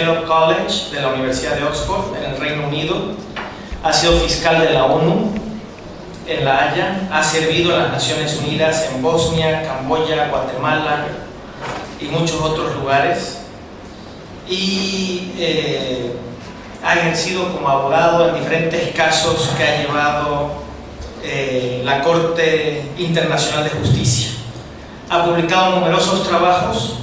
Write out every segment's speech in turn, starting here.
Kellogg College de la Universidad de Oxford en el Reino Unido. Ha sido fiscal de la ONU en La Haya. Ha servido en las Naciones Unidas en Bosnia, Camboya, Guatemala y muchos otros lugares. Y ha ejercido como abogado en diferentes casos que ha llevado la Corte Internacional de Justicia. Ha publicado numerosos trabajos,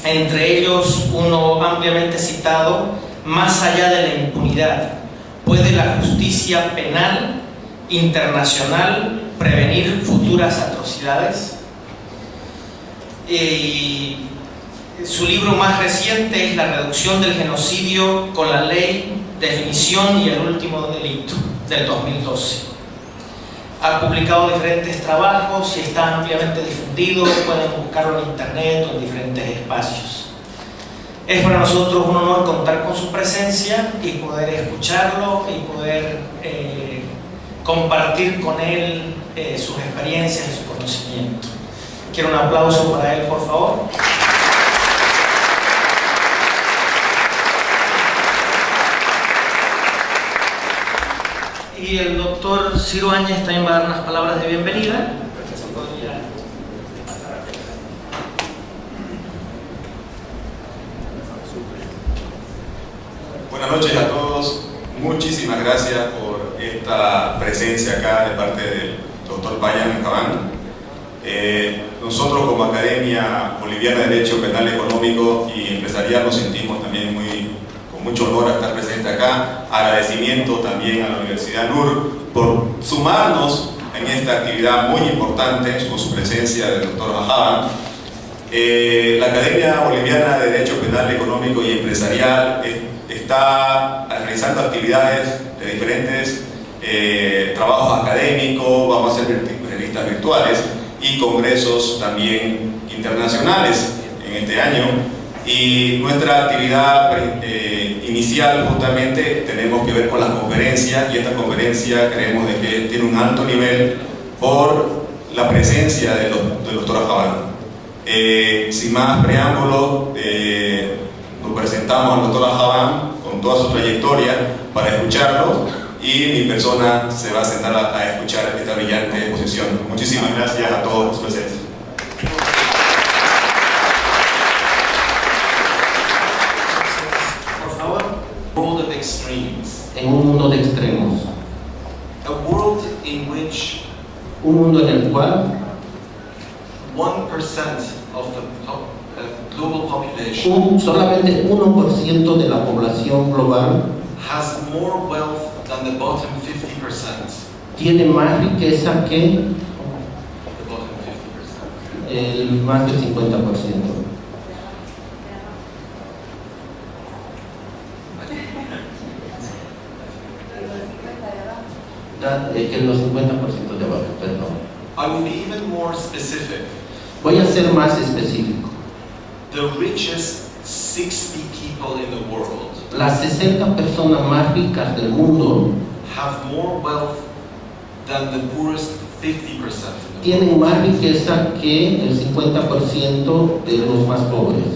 entre ellos uno ampliamente citado, Más allá de la impunidad, ¿puede la justicia penal internacional prevenir futuras atrocidades? Y su libro más reciente es La reducción del genocidio con la ley, definición y el último delito, del 2012. Ha publicado diferentes trabajos y está ampliamente difundido, pueden buscarlo en internet o en diferentes espacios. Es para nosotros un honor contar con su presencia y poder escucharlo y poder compartir con él sus experiencias y su conocimiento. Quiero un aplauso para él, por favor. Y el doctor Ciro Áñez también va a dar unas palabras de bienvenida. Buenas noches a todos. Muchísimas gracias por esta presencia acá de parte del doctor Payam Akhavan. Nosotros como Academia Boliviana de Derecho Penal Económico y Empresarial nos sentimos también con mucho honor a estar presente acá. Agradecimiento también a la Universidad NUR por sumarnos en esta actividad muy importante con su presencia del doctor Akhavan. La Academia Boliviana de Derecho Penal Económico y Empresarial está realizando actividades de diferentes trabajos académicos, vamos a hacer revistas virtuales y congresos también internacionales en este año. Y nuestra actividad inicial justamente tenemos que ver con las conferencias, y esta conferencia creemos de que tiene un alto nivel por la presencia del doctor Akhavan. Sin más preámbulo, nos presentamos al doctor Akhavan con toda su trayectoria para escucharlo, y mi persona se va a sentar a escuchar esta brillante exposición. Muchísimas gracias a todos por su presencia. Por favor. World of extremes. En un mundo de extremos. A world in which Un mundo en el cual 1% of the global population solamente 1% de la población global has more wealth than the bottom 50%. tiene más riqueza que The bottom 50%. el más del 50%. Que los 50% de abajo, perdón. I will be even more specific. Voy a ser más específico. The richest 60 people in the world Las 60 personas más ricas del mundo have more wealth than the poorest 50% in the tienen world. más riqueza que el 50% de los más pobres.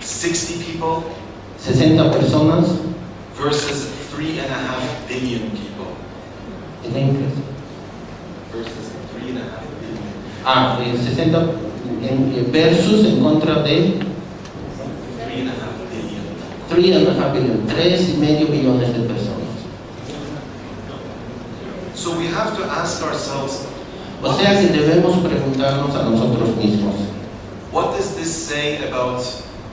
60 people 60 personas versus 3.5 billion people. Versus 3.5 billion. 60 versus en contra de 3.5 billion. 3.5 billion, 3.5 billones de personas. So we have to ask ourselves, O sea que debemos preguntarnos a nosotros mismos, what does this say about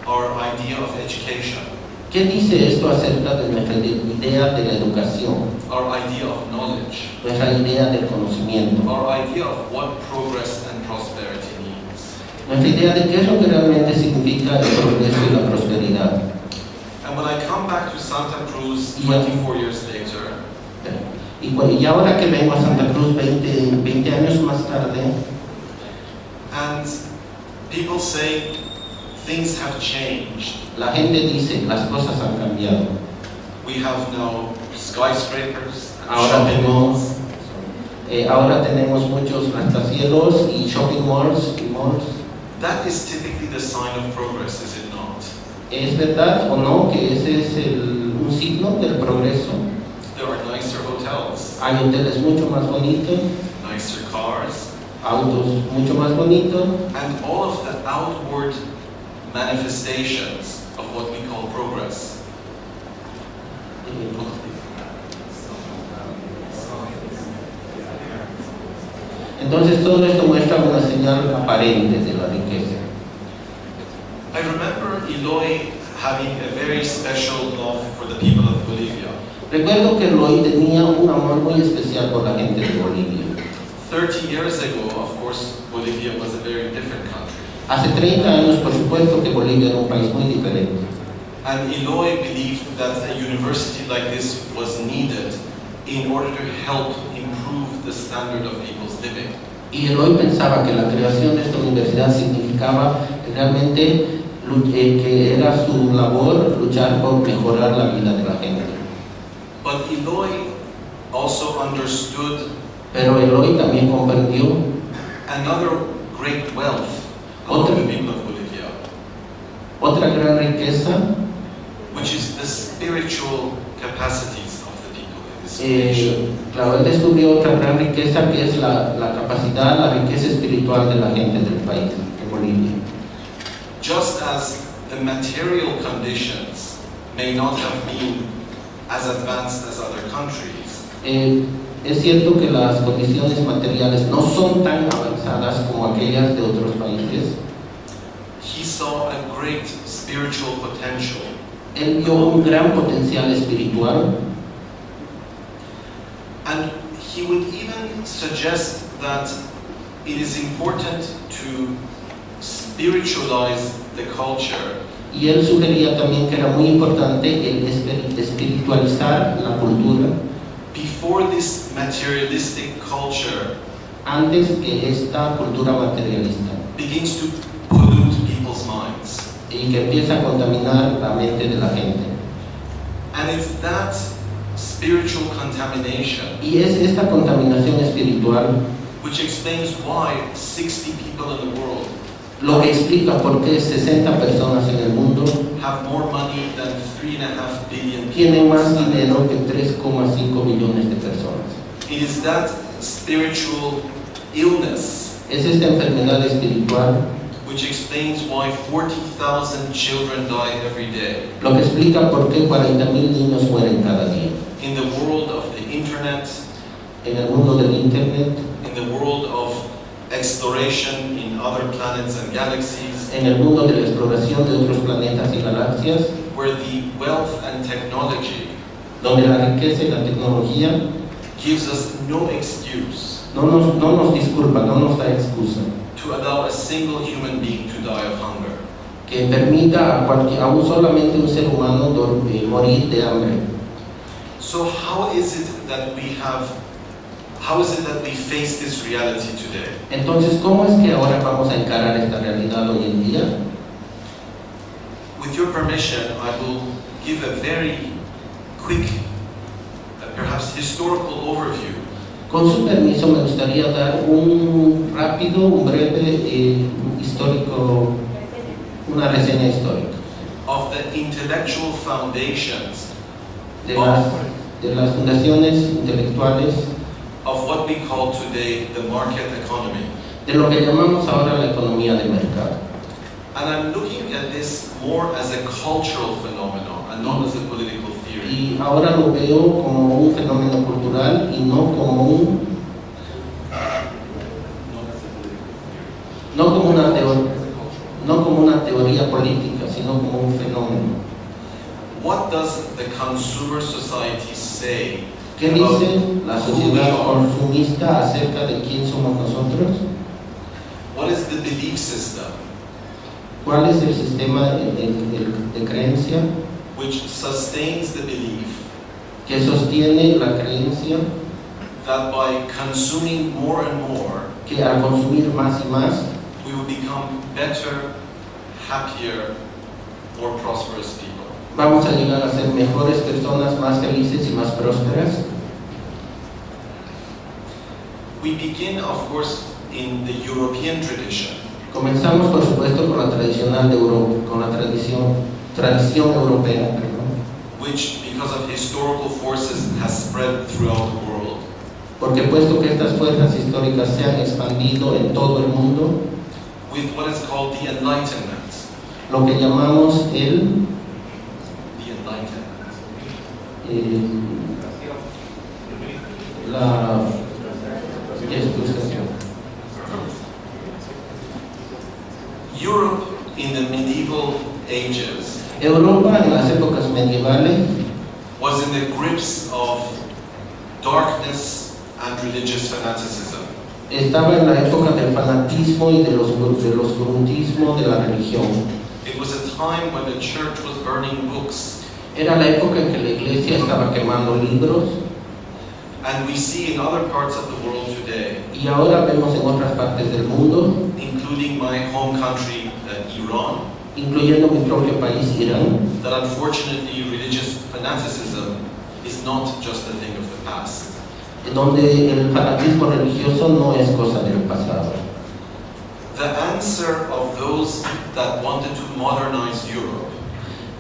our idea of education, ¿qué dice esto acerca de nuestra idea de la educación, our idea of knowledge, nuestra idea del conocimiento, our idea of what progress and prosperity means? nuestra idea de qué es lo que realmente significa el progreso y la prosperidad? And when I come back to Santa Cruz 24 years later, Y ahora que vengo a Santa Cruz 20 años más tarde, and people say things have changed. la gente dice las cosas han cambiado. We have now skyscrapers and Ahora shopping tenemos, malls. ahora tenemos muchos rascacielos y shopping malls y malls. That is typically the sign of progress, is it not? ¿Es verdad o no que ese es un signo del progreso? There are nicer hotels, Hay hoteles mucho más bonitos, nicer cars, autos mucho más bonitos, and all of the outward manifestations of what we call progress. Entonces todo esto muestra una señal aparente de la riqueza. I remember Eloy having a very special love for the people of Bolivia. Recuerdo que Eloy tenía un amor muy especial por la gente de Bolivia. 30 years ago, of course, Bolivia was a very different country. Hace 30 años, por supuesto, que Bolivia era un país muy diferente. And Eloy believed that a university like this was needed in order to help improve the standard of people's living. Y Eloy pensaba que la creación de esta universidad significaba realmente que era su labor luchar por mejorar la vida de la gente. But Eloy also understood Pero Eloy también comprendió another great wealth among the people of Bolivia, otra gran riqueza, which is the spiritual capacities of the people in this nation. claro, él descubrió otra gran riqueza que es la capacidad, la riqueza espiritual de la gente del país, de Bolivia. Just as the material conditions may not have been as advanced as other countries, Es cierto que las condiciones materiales no son tan avanzadas como aquellas de otros países. he saw a great spiritual potential. Él vio un gran potencial espiritual. And he would even suggest that it is important to spiritualize the culture Y él sugería también que era muy importante el espiritualizar la cultura before this materialistic culture antes que esta cultura materialista begins to pollute people's minds. y que empieza a contaminar la mente de la gente. And it's that spiritual contamination Y es esta contaminación espiritual which explains why 60 people in the world lo que explica por qué 60 personas en el mundo have more money than 3.5 billion tienen people. más dinero que 3,5 millones de personas. It is that spiritual illness Es esta enfermedad espiritual which explains why 40,000 children die every day. lo que explica por qué 40,000 niños mueren cada día. In the world of the internet, En el mundo del internet, in the world of exploration in other planets and galaxies, en el mundo de la exploración de otros planetas y galaxias, where the wealth and technology donde la riqueza y la tecnología gives us no excuse no nos disculpa, no nos da excusa, to allow a single human being to die of hunger. que permita a solamente un ser humano morir de hambre. So how is it that we face this reality today? Entonces, ¿cómo es que ahora vamos a encarar esta realidad hoy en día? With your permission, I will give a very quick, perhaps historical overview Con su permiso, me gustaría dar un breve histórico, una reseña histórica of the intellectual foundations de las fundaciones intelectuales of what we call today the market economy. de lo que llamamos ahora la economía de mercado. And I'm looking at this more as a cultural phenomenon and not as a political theory. Y ahora lo veo como un fenómeno cultural y no como una teoría política, sino como un fenómeno. What does the consumer society say ¿Qué about dice la who we sociedad are? consumista acerca de quién somos nosotros? What is the belief system ¿Cuál es el sistema de creencia which sustains the belief que sostiene la creencia that by consuming more and more, que al consumir más y más we will become better, happier, more prosperous people? vamos a llegar a ser mejores personas, más felices y más prósperas? We begin, of course, in the European tradition, Comenzamos, por supuesto, con la tradicional de Europa, con la tradición tradición europea, which, because of historical forces, has spread throughout the world. porque puesto que estas fuerzas históricas se han expandido en todo el mundo, With what is called the Enlightenment. lo que llamamos The Enlightenment. la ilustración. Europe in the medieval ages Europa en las épocas medievales was in the grips of darkness and religious fanaticism. estaba en la época del fanatismo y del oscurantismo de la religión. It was a time when the church was burning books, Era la época en que la iglesia estaba quemando libros, and we see in other parts of the world today, y ahora vemos en otras partes del mundo, including my home country, Iran, incluyendo mi propio país, Irán, that unfortunately religious fanaticism is not just a thing of the past. donde el fanatismo religioso no es cosa del pasado. The answer of those that wanted to modernize Europe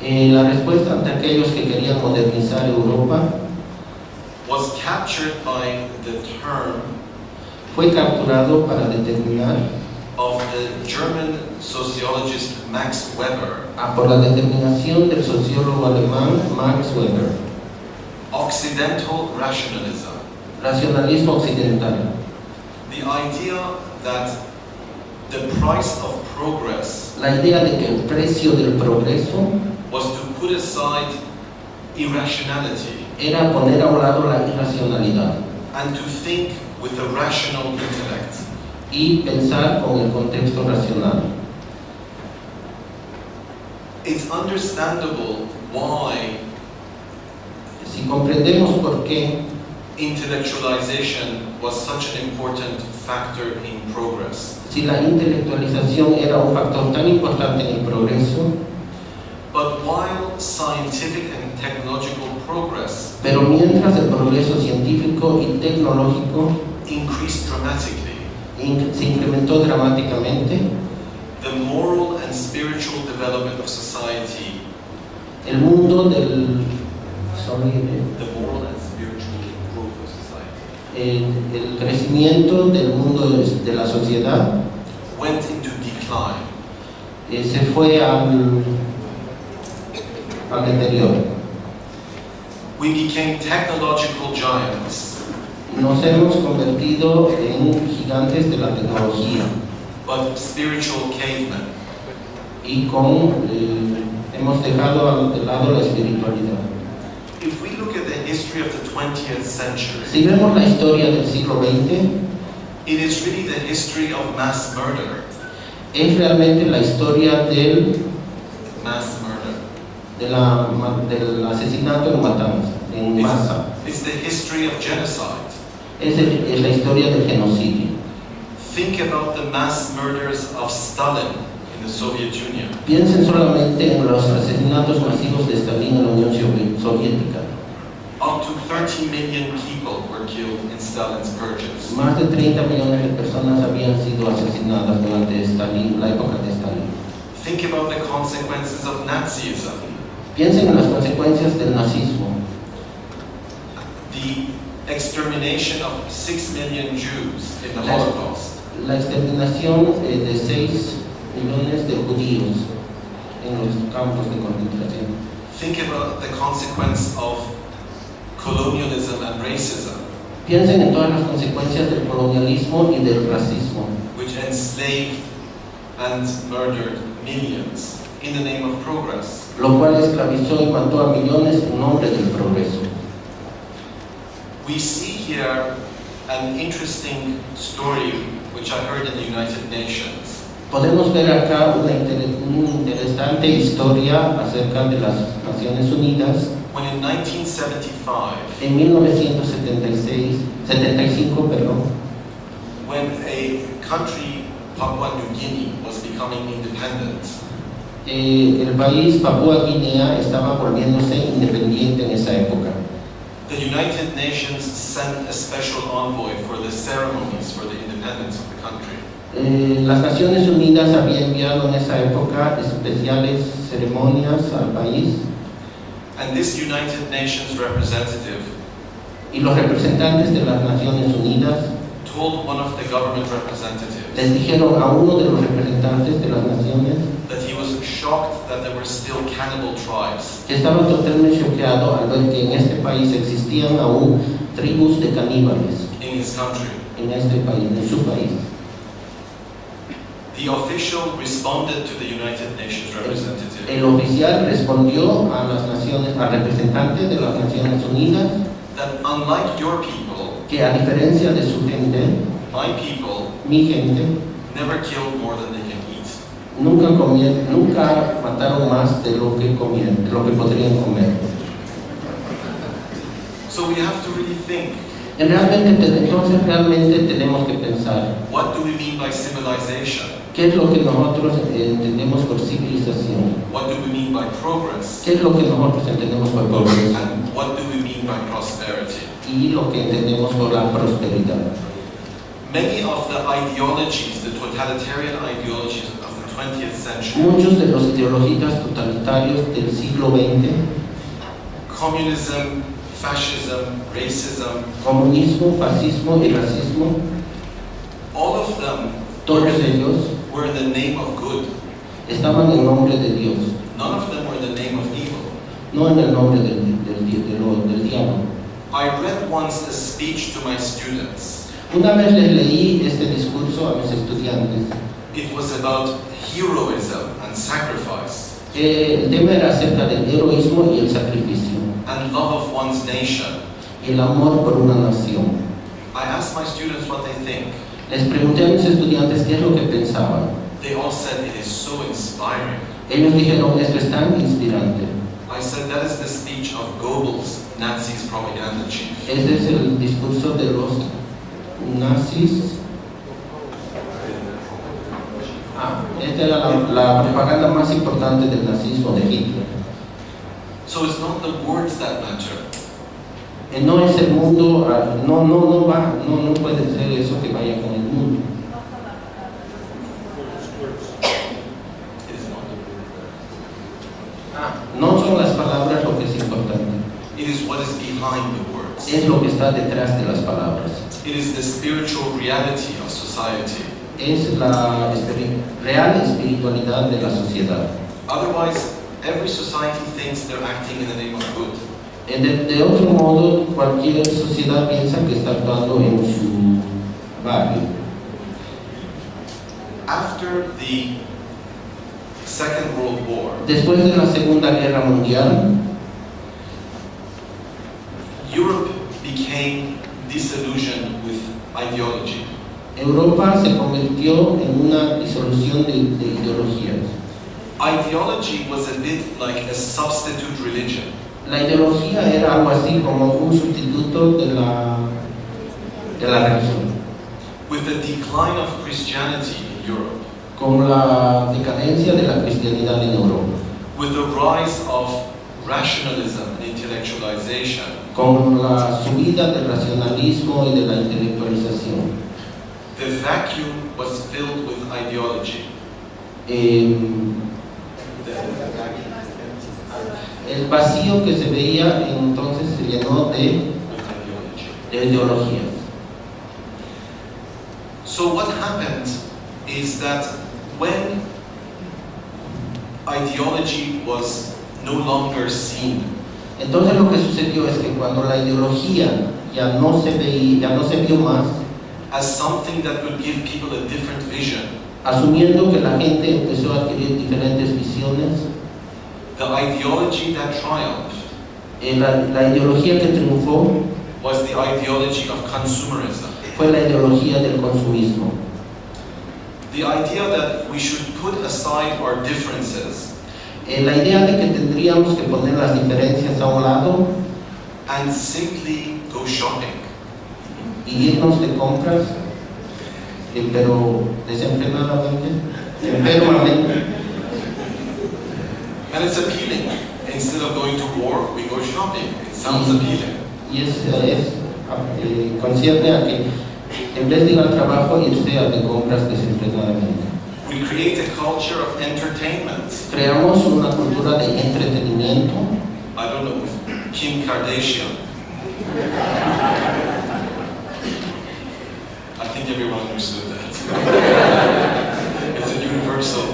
La respuesta ante aquellos que querían modernizar Europa was captured by the term fue capturado para determinar of the German sociologist Max Weber, por la determinación del sociólogo alemán Max Weber, Occidental rationalism. racionalismo occidental. The idea that the price of progress La idea de que el precio del progreso was to put aside irrationality era poner a un lado la irracionalidad and to think with a rational intellect. y pensar con el contexto racional. It's understandable why Si comprendemos por qué intellectualization was such an important factor in progress. si la intelectualización era un factor tan importante en el progreso, But while scientific and technological progress pero mientras el progreso científico y tecnológico increased dramatically, se incrementó dramáticamente, the moral and spiritual development of society, el mundo del the moral and spiritual growth of society, el crecimiento del mundo de la sociedad went into decline. se fue al deterioro. We became technological giants, Nos hemos convertido en gigantes de la tecnología but spiritual cavemen. y hemos dejado de lado la espiritualidad. If we look at the history of the 20th century, Si vemos la historia del siglo XX, it is really the history of mass murder. es realmente la historia del asesinato en masa. It's the history of genocide. Es la historia del genocidio. Think about the mass murders of Stalin in the Soviet Union. Piensen solamente en los asesinatos masivos de Stalin en la Unión Soviética. Up to 30 million people were killed in Stalin's purges. Más de 30 millones de personas habían sido asesinadas durante la época de Stalin. Think about the consequences of Nazism. Piensen en las consecuencias del nazismo. The extermination of 6 million Jews in the Holocaust. La exterminación de 6 millones de judíos en los campos de concentración. Think about the consequence of colonialism and racism, Piensen en todas las consecuencias del colonialismo y del racismo, which enslaved and murdered millions in the name of progress. lo cual esclavizó y mató a millones en nombre del progreso. We see here an interesting story which I heard in the United Nations. Podemos ver acá una interesante historia acerca de las Naciones Unidas. When in 1975, En 1975, when a country, Papua New Guinea, was becoming independent, el país Papúa Guinea estaba volviéndose independiente en esa época. the United Nations sent a special envoy for the ceremonies for the independence of the country. Las Naciones Unidas había enviado en esa época especiales ceremonias al país and this United Nations representative y los representantes de las Naciones Unidas told one of the government representatives les dijeron a uno de los representantes de las naciones that he was shocked that there were still cannibal tribes. que estaba totalmente choqueado al ver que en este país existían aún tribus de caníbales In his country. en este país, en su país. The official responded to the United Nations representative El oficial respondió a las naciones, al representante de las Naciones Unidas, that unlike your people, que a diferencia de su gente, my people mi gente, never killed more than they can eat. nunca mataron más de lo que comían, de lo que podrían comer. So we have to really think, Entonces realmente tenemos que pensar, what do we mean by civilization? ¿qué es lo que nosotros entendemos por civilización? What do we mean by progress? ¿Qué es lo que nosotros entendemos por progreso? And what do we mean by prosperity? Y lo que entendemos por la prosperidad. Many of the ideologies, the totalitarian ideologies of the 20th century, Muchos de los ideologías totalitarios del siglo XX, communism, fascism, racism, comunismo, fascismo y racismo, all of them todos ellos were in the name of good. estaban en nombre de Dios, None of them were in the name of evil. no en el nombre del diablo. I read once a speech to my students. Una vez les leí este discurso a mis estudiantes. It was about heroism and sacrifice El tema era acerca del heroísmo y el sacrificio and love of one's nation. y el amor por una nación. I asked my students what they think. Les pregunté a mis estudiantes qué es lo que pensaban. They all said it is so inspiring. Ellos dijeron, esto es tan inspirante. I said that is the speech of Goebbels, Nazis' propaganda chief. Este es el discurso de los nazis. Esta era la propaganda más importante del nazismo de Hitler. So it's not the words that matter. No es el mundo, no puede ser eso que vaya con el mundo. It is not the words. No son las palabras lo que es importante, It is what is behind the words. es lo que está detrás de las palabras. It is the spiritual reality of society. Es la real espiritualidad de la sociedad. Otherwise, every society thinks they're acting in the name of good. De otro modo, cualquier sociedad piensa que está actuando en su barrio. After the Second World War, Después de la Segunda Guerra Mundial, Europe became disillusioned with ideology. Europa se convirtió en una disolución de ideologías. Ideology was a bit like a substitute religion. La ideología era algo así como un sustituto de la religión. With the decline of Christianity in Europe, Con la decadencia de la cristianidad en Europa, with the rise of rationalism and intellectualization, con la subida del racionalismo y de la intelectualización, the vacuum was filled with ideology. El vacío que se veía entonces se llenó de ideologías. So what happened is that when ideology was no longer seen, Entonces lo que sucedió es que cuando la ideología ya no se vio más, as something that would give people a different vision, asumiendo que la gente empezó a adquirir diferentes visiones, the ideology that triumphed la ideología que triunfó was the ideology of consumerism. fue la ideología del consumismo. The idea that we should put aside our differences La idea de que tendríamos que poner las diferencias a un lado and simply go shopping. y irnos de compras, pero desenfrenadamente, enfermamente. And it's appealing. Instead of going to war, we go shopping. It sounds appealing. Y concierne a que En vez de ir al trabajo, irse a de compras desenfrenadamente. We create a culture of entertainment. Creamos una cultura de entretenimiento. I don't know, with Kim Kardashian. I think everyone understood that. It's a universal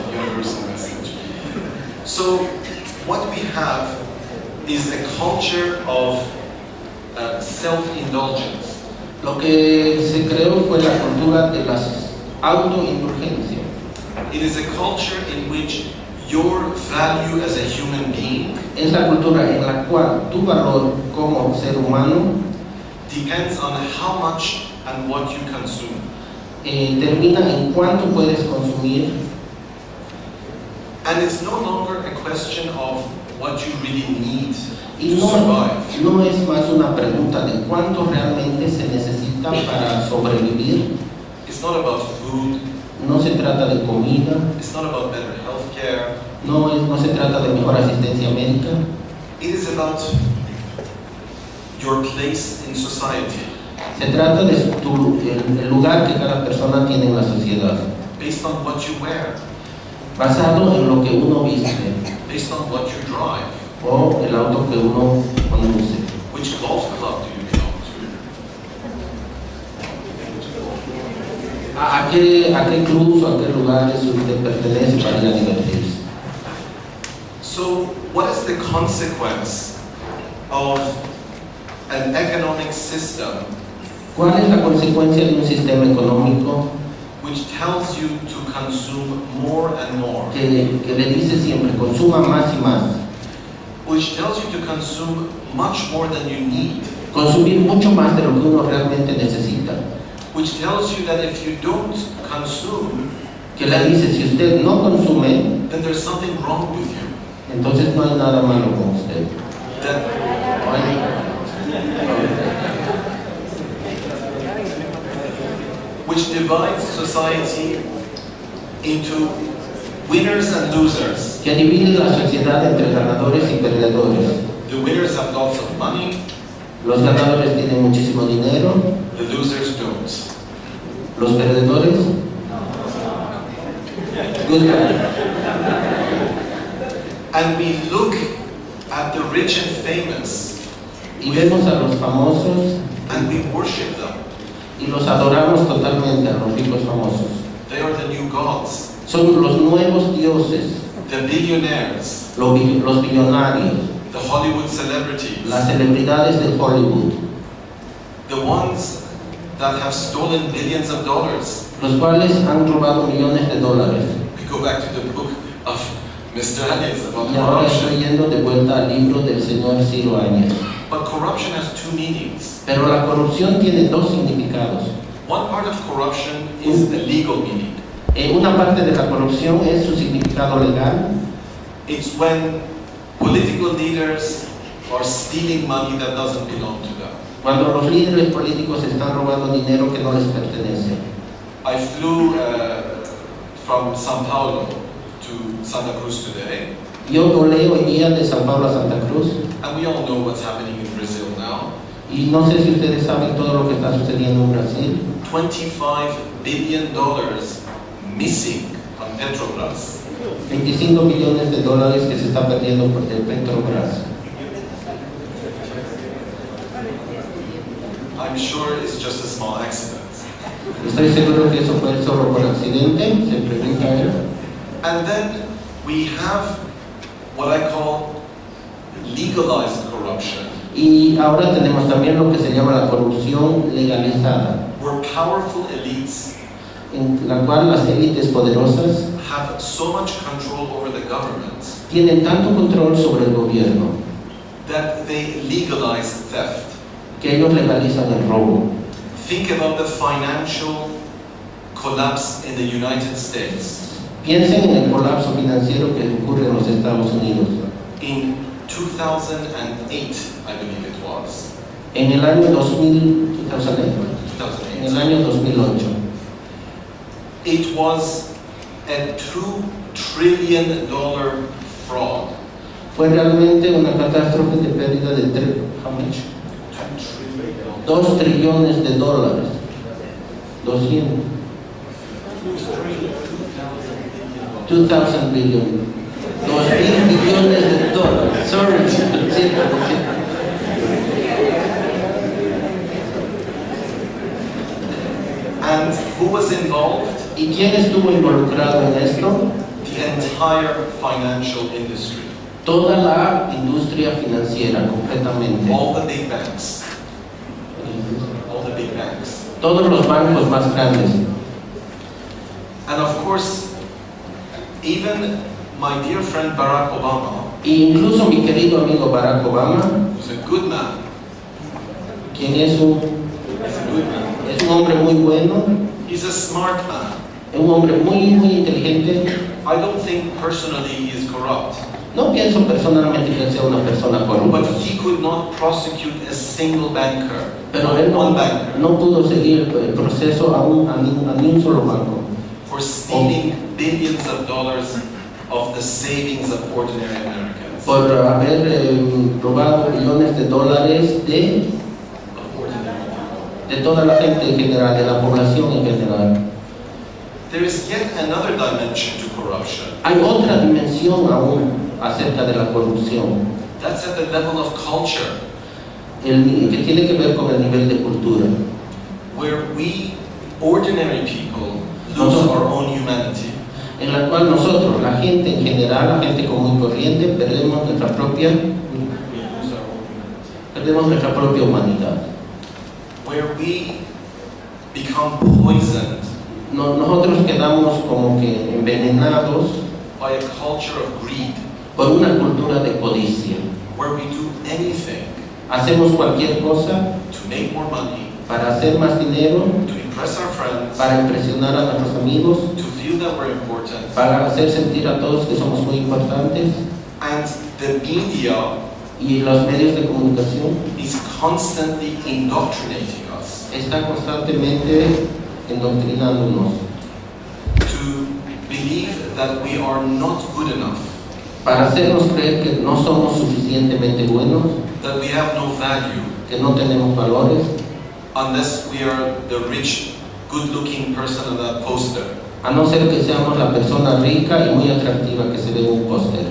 message. So, what we have is a culture of self-indulgence. Lo que se creó fue la cultura de las autoindulgencias. It is a culture in which your value as a human being Es la cultura en la cual tu valor como ser humano depends on how much and what you consume. termina en cuánto puedes consumir, And it's no longer a question of what you really need y to survive. no es más una pregunta de cuánto realmente se necesita para sobrevivir. It's not about food, No se trata de comida, it's not about better healthcare. no se trata de mejor asistencia médica. It is about your place in society, Se trata de el lugar que cada persona tiene en la sociedad, based on what you wear, basado en lo que uno viste based on what you drive. o el auto que uno conduce. Which golf club do you belong to? ¿A qué club o a qué lugares usted pertenece para ir a divertirse? So, what is the consequence of an economic system ¿Cuál es la consecuencia de un sistema económico which tells you to consume more and more? que le dice siempre consuma más y más? Which tells you to consume much more than you need. Consumir mucho más de lo que uno realmente necesita. Which tells you that if you don't consume, Que le dice, si usted no consume, then there's something wrong with you. entonces no hay nada malo con usted. That, No hay- which divides society into winners and losers. Que divide la sociedad entre ganadores y perdedores. The winners have lots of money, Los ganadores tienen muchísimo dinero, the losers don't. los perdedores, good guy. And we look at the rich and famous Y vemos a los famosos and we worship them. y los adoramos totalmente, a los ricos famosos. They are the new gods. Son los nuevos dioses, The billionaires, los billonarios, the Hollywood celebrities, las celebridades de Hollywood, the ones that have stolen billions of dollars. los cuales han robado millones de dólares. We go back to the book of Mr. Hayes about Y ahora corruption. estoy yendo de vuelta al libro del señor Ciro Áñez. But corruption has two meanings. Pero la corrupción tiene dos significados. One part of corruption is the legal meaning. Una parte de la corrupción es su significado legal. It's when political leaders are stealing money that doesn't belong to them. Cuando los líderes políticos están robando dinero que no les pertenece. I flew from Sao Paulo to Santa Cruz today, Yo volé hoy día de San Pablo a Santa Cruz and we all know what's happening in Brazil now. y no sé si ustedes saben todo lo que está sucediendo en Brasil. $25 billion missing from Petrobras. 25 millones de dólares que se está perdiendo por el Petrobras. I'm sure it's just a small accident. Estoy seguro que eso fue solo por accidente, se pregunta él. And then we have what I call legalized corruption, Y ahora tenemos también lo que se llama la corrupción legalizada, where powerful elites en la cual las élites poderosas have so much control over the government tienen tanto control sobre el gobierno that they legalize theft. que ellos legalizan el robo. Think about the financial collapse in the United States. Piensen en el colapso financiero que ocurre en los Estados Unidos. In 2008, I believe it was. En el año 2008, en el 2008. año 2008, It was a $2 trillion fraud. fue realmente una catástrofe de pérdida de how much? 2 trillones de dólares. 200. 2,000 billion. 2,000 billones de dólares. Sorry. And who was involved? ¿Y quién estuvo involucrado en esto? The entire financial industry. Toda la industria financiera, completamente. All the big banks. All the big banks. Todos los bancos más grandes. And of course, even my dear friend Barack Obama, E incluso mi querido amigo Barack Obama, who's a good man, quien es un hombre muy bueno, he's a smart man. un hombre muy inteligente. I don't think personally he is corrupt, No pienso personalmente que él sea una persona corrupta, but he could not prosecute a single banker, pero él one banker, no pudo seguir el proceso a ni un solo banco for stealing billions of dollars of the savings of ordinary Americans. por haber robado millones de dólares de toda la gente en general, de la población en general. There is yet another dimension to corruption. Hay otra dimensión aún acerca de la corrupción, That's at the level of culture, que tiene que ver con el nivel de cultura, where we, ordinary people, lose our own humanity. en la cual nosotros, la gente en general, la gente común y corriente, perdemos nuestra propia humanidad. Where we become poisoned Nosotros quedamos como que envenenados by a culture of greed, por una cultura de codicia. where we do anything Hacemos cualquier cosa to make more money, para hacer más dinero, to impress our friends, para impresionar a nuestros amigos, to feel that we're important. para hacer sentir a todos que somos muy importantes. And the media Y los medios de comunicación is constantly indoctrinating us están constantemente indoctrinándonos to believe that we are not good enough, para hacernos creer que no somos suficientemente buenos, that we have no value, que no tenemos valores, unless we are the rich, good-looking person on that poster a no ser que seamos la persona rica y muy atractiva que se ve en un póster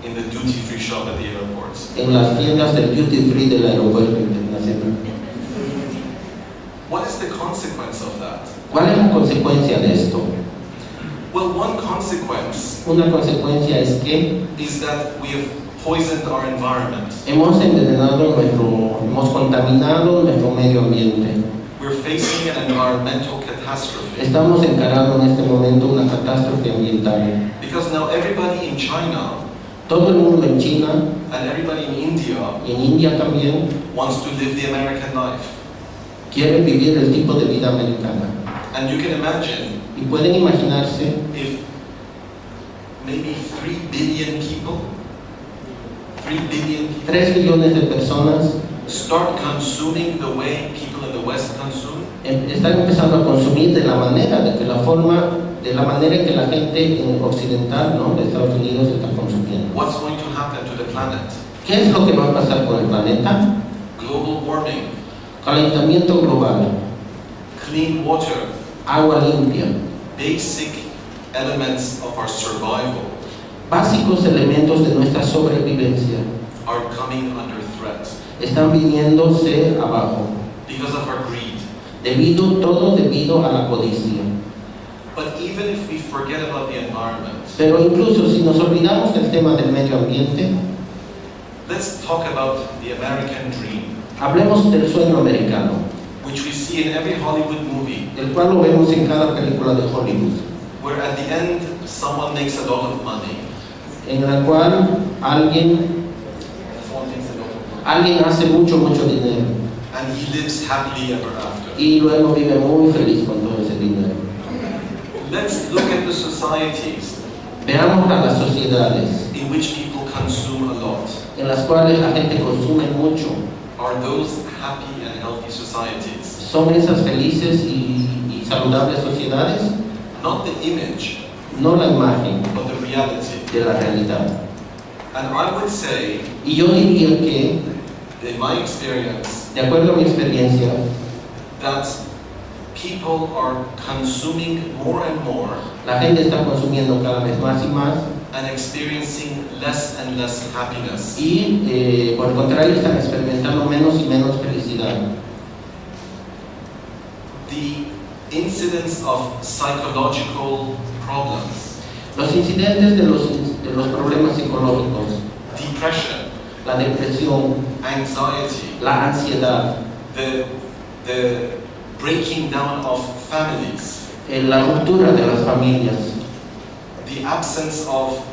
in the duty-free shop at the airports. en las tiendas del duty free del aeropuerto internacional. What is the consequence of that? ¿Cuál es la consecuencia de esto? Well, one consequence Una consecuencia es que is that we have poisoned our environment. hemos contaminado nuestro medio ambiente. We're facing an environmental catastrophe Estamos encarando en este momento una catástrofe ambiental. because now everybody in China Todo el mundo en China and everybody in India y en India también wants to live the American life. quiere vivir el tipo de vida americana. And you can imagine Y pueden imaginarse if maybe 3 billion people 3 billones de personas start consuming the way people in the West consume. están empezando a consumir de la manera en que la gente occidental, ¿no?, de Estados Unidos está consumiendo. What's going to happen to the planet? ¿Qué es lo que va a pasar con el planeta? Global warming, Calentamiento global, clean water, agua limpia, basic elements of our survival básicos elementos de nuestra sobrevivencia are coming under threat están viniéndose abajo, because of our greed. todo debido a la codicia. But even if we forget about the environment, Pero incluso si nos olvidamos del tema del medio ambiente, let's talk about the American dream, hablemos del sueño americano, which we see in every Hollywood movie, el cual lo vemos en cada película de Hollywood, where at the end someone makes a lot of money. en la cual alguien hace mucho dinero And he lives happily ever after. y luego vive muy feliz con todo ese dinero. Let's look at the societies Veamos a las sociedades in which people consume a lot. en las cuales la gente consume mucho. Are those happy and healthy societies? ¿Son esas felices y saludables sociedades? Not the image, No la imagen but the reality. de la realidad. And I would say, Y yo diría que, in my experience, de acuerdo a mi experiencia, that people are consuming more and more La gente está consumiendo cada vez más y más and experiencing less and less happiness. y por el contrario están experimentando menos y menos felicidad. The incidence of psychological problems, Los incidentes de los problemas psicológicos, depression, la depresión, anxiety, la ansiedad, the breaking down of families, la ruptura de las familias, the absence of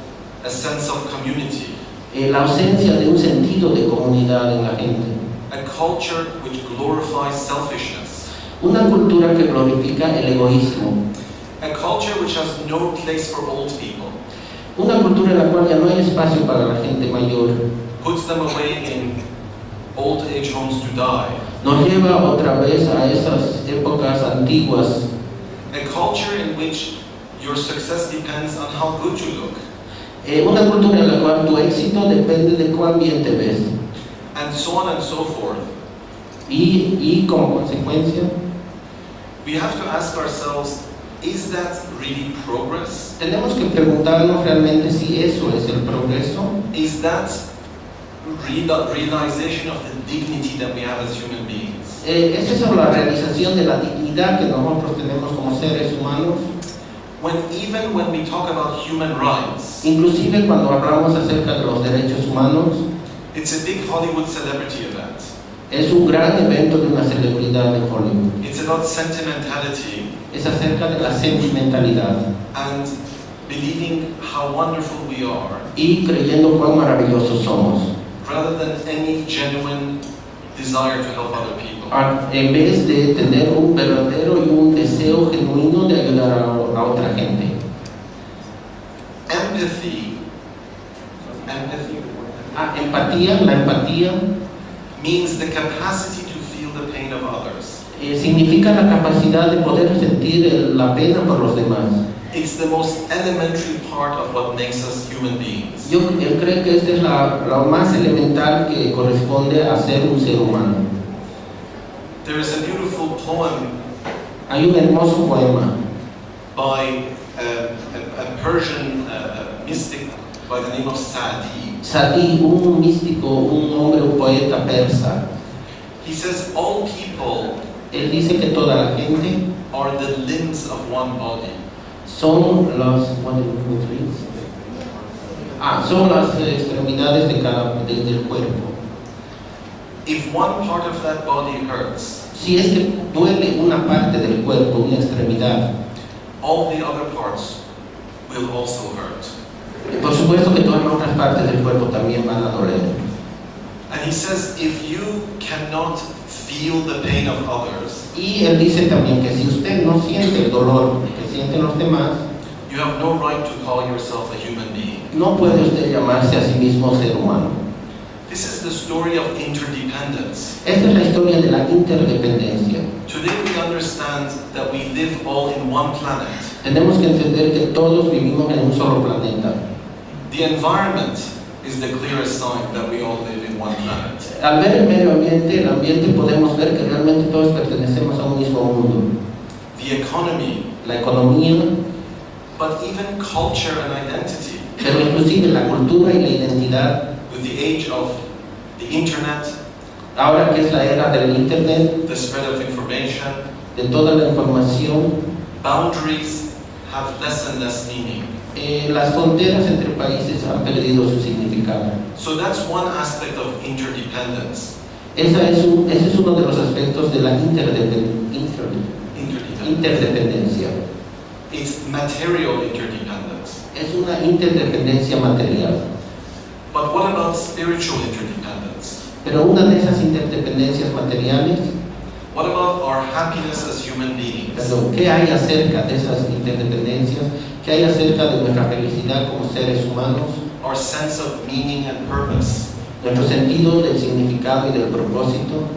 a sense of community, la ausencia de un sentido de comunidad en la gente, a culture which glorifies selfishness, una cultura que glorifica el egoísmo, a culture which has no place for old people, una cultura en la cual ya no hay espacio para la gente mayor, puts them away in old age homes to die, nos lleva otra vez a esas épocas antiguas, a culture in which your success depends on how good you look, una cultura en la cual tu éxito depende de cuán bien te ves and so on and so forth. y como consecuencia We have to ask ourselves, is that really progress? tenemos que preguntarnos realmente si eso es el progreso. Is that realization of the dignity that we have as human beings? ¿Es eso la realización de la dignidad que nosotros tenemos como seres humanos? Even when we talk about human rights, Inclusive cuando hablamos acerca de los derechos humanos, it's a big Hollywood celebrity event. es un gran evento de una celebridad de Hollywood. It's about sentimentality Es acerca de la sentimentalidad and believing how wonderful we are, y creyendo cuán maravillosos somos, rather than any genuine desire to help other people. en vez de tener un verdadero y un deseo genuino de ayudar a otra gente. Empathy Empatía, la empatía means the capacity to feel the pain of others. significa la capacidad de poder sentir la pena por los demás. It's the most elementary part of what makes us human beings. Yo creo que esta es la más elemental que corresponde a ser un ser humano. There is a beautiful poem Hay un hermoso poema by a Persian mystic by the name of Sadi. Sadi, un místico, un hombre, un poeta persa. He says all people Él dice que toda la gente are the limbs of one body. son son las extremidades del cuerpo. If one part of that body hurts, Si es que duele una parte del cuerpo, una extremidad, all the other parts will also hurt. por supuesto que todas las otras partes del cuerpo también van a doler. And he says if you cannot feel the pain of others, Y él dice también que si usted no siente el dolor que sienten los demás, you have no right to call yourself a human being. no puede usted llamarse a sí mismo ser humano. This is the story of interdependence. Esta es la historia de la interdependencia. Today we understand that we live all in one planet. Tenemos que entender que todos vivimos en un solo planeta. The environment is the clearest sign that we all live in one planet. Al ver el medio ambiente, podemos ver que realmente todos pertenecemos a un mismo mundo. The economy, La economía, but even culture and identity. pero inclusive la cultura y la identidad. With the age of the internet, Ahora que es la era del internet, the spread of information, de toda la información, boundaries have less and less meaning. las fronteras entre países han perdido su significado. So that's one aspect of interdependence. Ese es uno de los aspectos de la interdependencia. It's material interdependence. Es una interdependencia material. But what about spiritual interdependence? Pero una de esas interdependencias materiales, What about our happiness as human beings? ¿qué hay acerca de esas interdependencias? ¿Qué hay acerca de nuestra felicidad como seres humanos? Our sense of meaning and purpose? Nuestro sentido del significado y del propósito.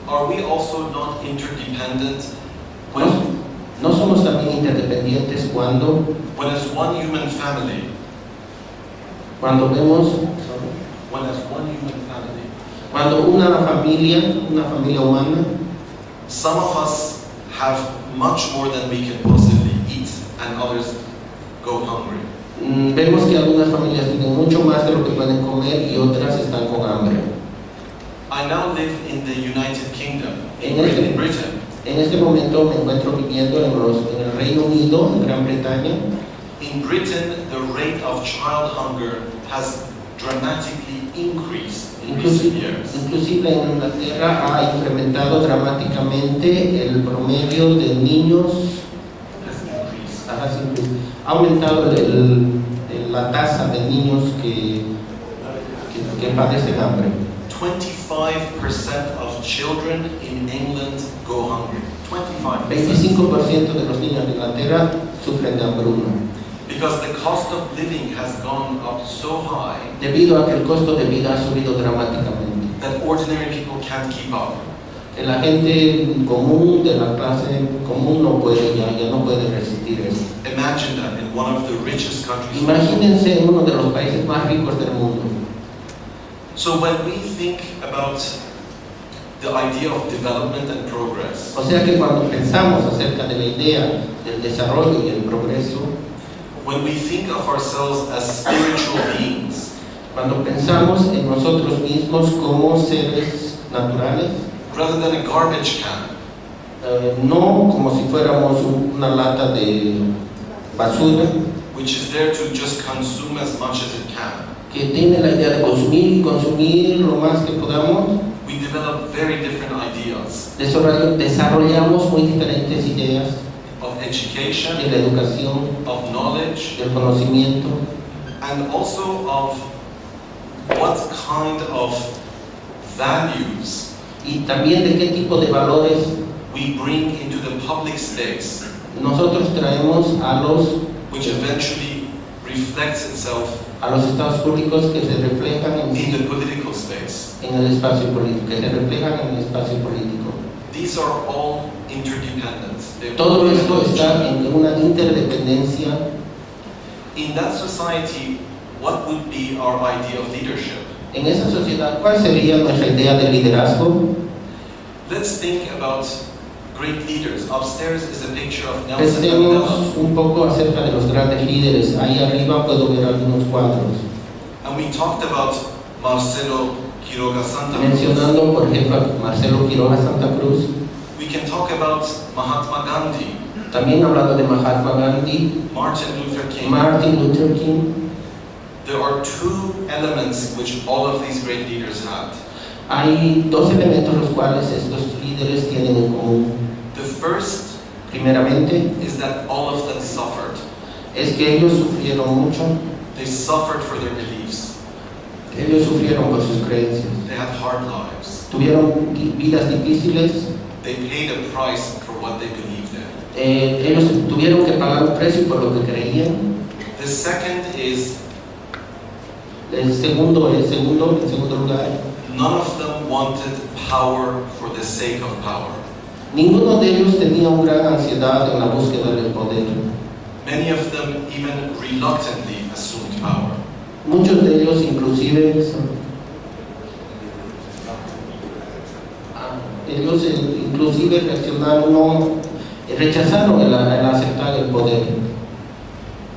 Are we also not interdependent ¿No somos también interdependientes cuando as one human family, vemos family, cuando una familia humana, some of us have much more than we can possibly eat, and others go hungry. Vemos que algunas familias tienen mucho más de lo que pueden comer y otras están con hambre. I now live in the United Kingdom, in En Britain. En este momento me encuentro viviendo en el Reino Unido, en Gran Bretaña. In Britain, the rate of child hunger has dramatically increased in recent years. Inclusive en Inglaterra ha incrementado dramáticamente el promedio de niños, ha aumentado la tasa de niños que padecen hambre. 25% of children in England go hungry. 25%. 25% de los niños de Inglaterra sufren de hambruna. Because the cost of living has gone up so high Debido a que el costo de vida ha subido dramáticamente. that ordinary people can't keep up. Que la gente común, de la clase común, no puede ya no puede resistir eso. Imagine that in one of the richest countries. Imagínense en uno de los países más ricos del mundo. So when we think about the idea of development and progress, O sea que cuando pensamos acerca de la idea del desarrollo y el progreso, when we think of ourselves as spiritual beings, cuando pensamos en nosotros mismos como seres naturales, rather than a garbage can, no como si fuéramos una lata de basura which is there to just consume as much as it can, que tiene la idea de consumir y consumir lo más que podamos, we develop very different ideas desarrollamos muy diferentes ideas of de education, la educación, of knowledge, del conocimiento and also of what kind of values y también de qué tipo de valores we bring into the public space, nosotros traemos which eventually reflects itself a los estados públicos que se reflejan in the political space. en el espacio político, que se reflejan en el espacio político. These are all interdependent. Todo esto está en una interdependencia. In that society, what would be our idea of leadership? En esa sociedad, ¿cuál sería nuestra idea de liderazgo? Let's think about great leaders. Upstairs is a picture of Nelson Mandela. Pensemos un poco acerca de los grandes líderes. Ahí arriba puedo ver algunos cuadros. And we talked about Marcelo Quiroga Santa Cruz. Mencionando, por ejemplo, a Marcelo Quiroga Santa Cruz. We can talk about Mahatma Gandhi, También hablando de Mahatma Gandhi, Martin Luther King. Martin Luther King. There are two elements which all of these great leaders had. Hay dos elementos los cuales estos líderes tienen en común. The first Primeramente, is that all of them suffered. es que ellos sufrieron mucho. They suffered for their beliefs. Ellos sufrieron por sus creencias. They had hard lives. Tuvieron vidas difíciles. They paid a price for what they believed in. Ellos tuvieron que pagar un precio por lo que creían. The second is En segundo lugar, none of them wanted power for the sake of power. ninguno de ellos tenía una gran ansiedad en la búsqueda del poder. Many of them even reluctantly assumed power. Muchos de ellos inclusive reaccionaron, rechazaron el aceptar el poder.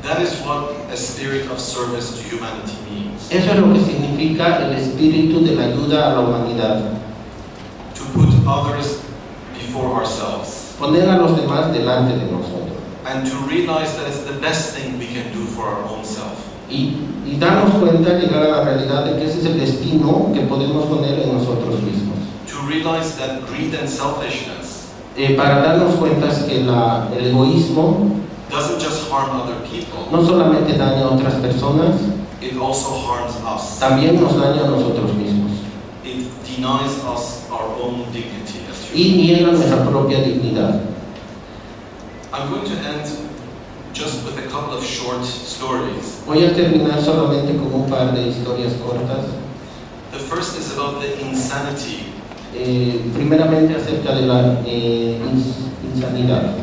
That is what a spirit of service to humanity means. Eso es lo que significa el espíritu de la ayuda a la humanidad. To put others before ourselves. Poner a los demás delante de nosotros. And to realize that it's the best thing we can do for our own self. Y darnos cuenta, llegar a la realidad de que ese es el destino que podemos poner en nosotros mismos. To realize that greed and selfishness Para darnos cuenta es que el egoísmo doesn't just harm other people, no solamente daña a otras personas, it also harms us. también nos daña a nosotros mismos. It denies us our own dignity as Y humans. niega nuestra propia dignidad. I'm going to end just with a couple of short stories. Voy a terminar solamente con un par de historias cortas. The first is about the insanity Primeramente acerca de la insanidad.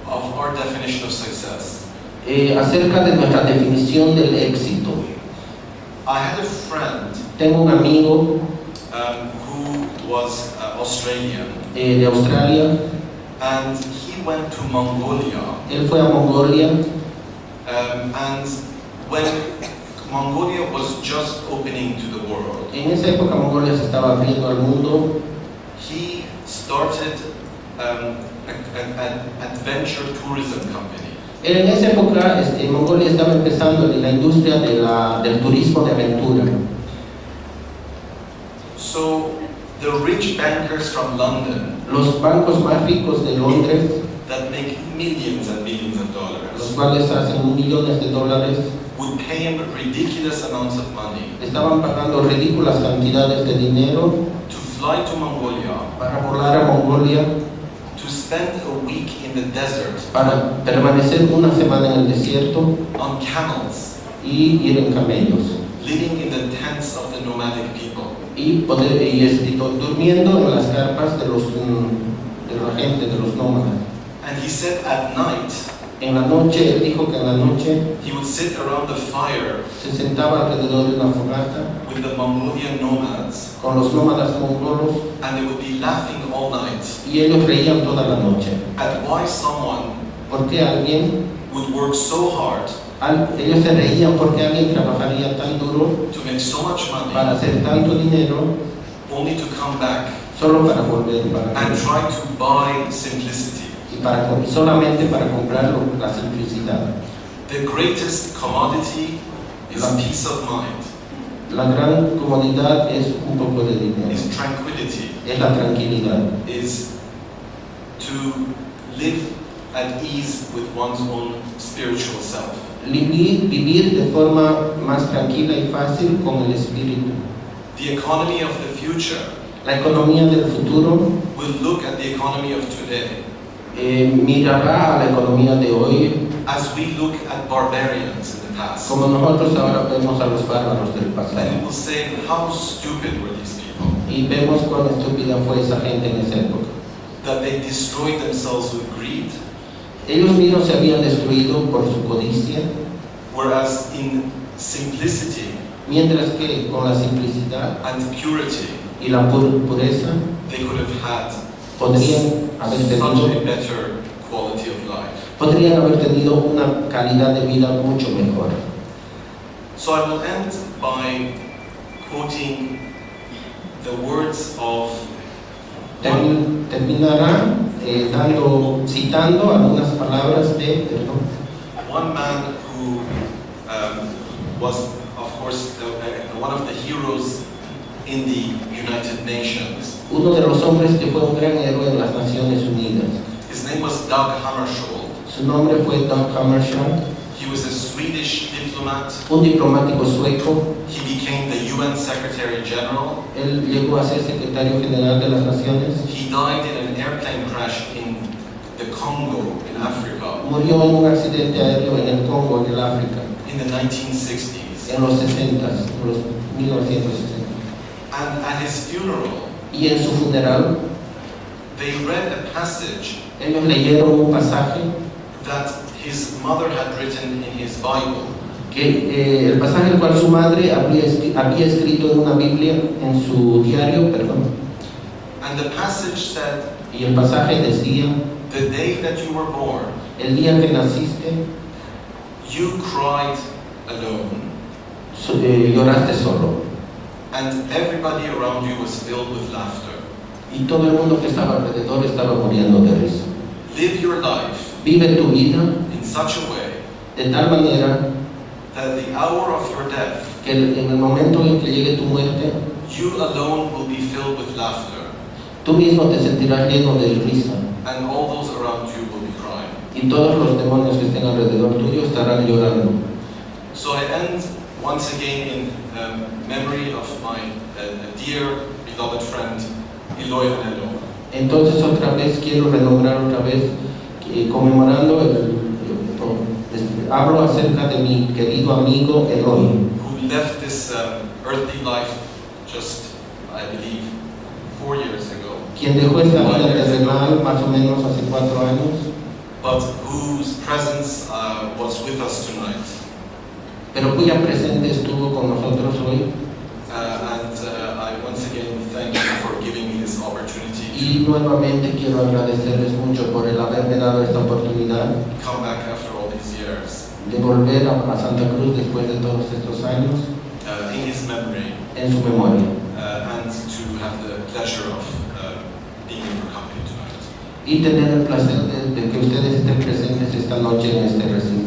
of our definition of success. Acerca de nuestra definición del éxito. I had a friend Tengo un amigo who was Australian, de Australia And he went to Mongolia. Él fue a Mongolia. And when Mongolia was just opening to the world, En esa época Mongolia se estaba abriendo al mundo. he started an adventure tourism company. En esa época Mongolia estaba empezando en la industria del turismo de aventura. So the rich bankers from London, Los bancos más ricos de Londres, that make millions and millions of los dollars, cuales hacen millones de dólares, would pay him ridiculous amounts of money estaban pagando ridículas cantidades de dinero to fly to Mongolia, para volar a Mongolia, to spend a week in the desert para permanecer una semana en el desierto on camels, y ir en camellos living in the tents of the nomadic people. y durmiendo en las carpas de la gente, de los nómadas. And he said at night, En la noche, él dijo que en la noche he would sit around the fire se sentaba alrededor de una fogata with the Mongolian nomads, con los nómadas mongolos and they would be laughing all night y ellos reían toda la noche. at why someone ¿Por qué alguien? would work so hard Ellos se reían porque alguien trabajaría tan duro to make so much para money hacer tanto dinero only to come back solo para volver and try to buy simplicity. y solamente para comprar la simplicidad. The greatest commodity is peace of mind, La gran comodidad es un poco de dinero, is tranquility, es la tranquilidad, is to live at ease with one's own spiritual self. vivir de forma más tranquila y fácil con el espíritu. The economy of the future La economía del futuro will look at the economy of today mirará a la economía de hoy as we look at barbarians in the past. como nosotros ahora vemos a los bárbaros del And pasado it will say, how stupid were these people, y vemos cuán estúpida fue esa gente en esa época. that they destroyed themselves with greed, Ellos mismos se habían destruido por su codicia, whereas in simplicity mientras que con la simplicidad and purity, y la pureza they could have had podrían haber such tenido a better quality of life. una calidad de vida mucho mejor. So I will end by quoting the words of Terminará citando algunas palabras de one man who was, of course, one of the heroes in the United Nations. uno de los hombres que fue un gran héroe en las Naciones Unidas. His name was Dag Hammarskjöld. Su nombre fue Dag Hammarskjöld, He was a Swedish diplomat. un diplomático sueco. He became the UN Secretary General. Él llegó a ser secretario general de las Naciones. He died in an airplane crash in the Congo in Africa Murió en un accidente aéreo en el Congo, en el África, in the 1960s. en los 60, en los 1960. And at his funeral, Y en su funeral, they read a passage ellos leyeron un pasaje that his mother had written in his Bible. que el pasaje el cual su madre había escrito en una Biblia, en su diario, perdón. And the passage said, Y el pasaje decía: the day that you were born, el día que naciste, you cried alone, lloraste solo. and everybody around you was filled with laughter. Y todo el mundo que estaba alrededor estaba muriendo de risa. Live your life Vive tu vida in such a way de tal manera that the hour of your death, que en el momento en que llegue tu muerte, you alone will be filled with laughter, tú mismo te sentirás lleno de risa. and all those around you will be crying. Y todos los demonios que estén alrededor tuyo estarán llorando. So I end once again in memory of my dear beloved friend Eloy Anelo. Entonces otra vez quiero renombrar otra vez, conmemorando hablo acerca de mi querido amigo Eloy, who left this earthly life just, I believe, 4 years ago, quien dejó esta vida terrenal más o menos hace 4 años, but whose presence was with us tonight. pero cuya presente estuvo con nosotros hoy. And I once again thank you for giving me this opportunity Y nuevamente quiero agradecerles mucho por el haberme dado esta oportunidad come back after all these years de volver a Santa Cruz después de todos estos años in his memory en su memoria and to have the pleasure of being in your company tonight. y tener el placer de que ustedes estén presentes esta noche en este recinto.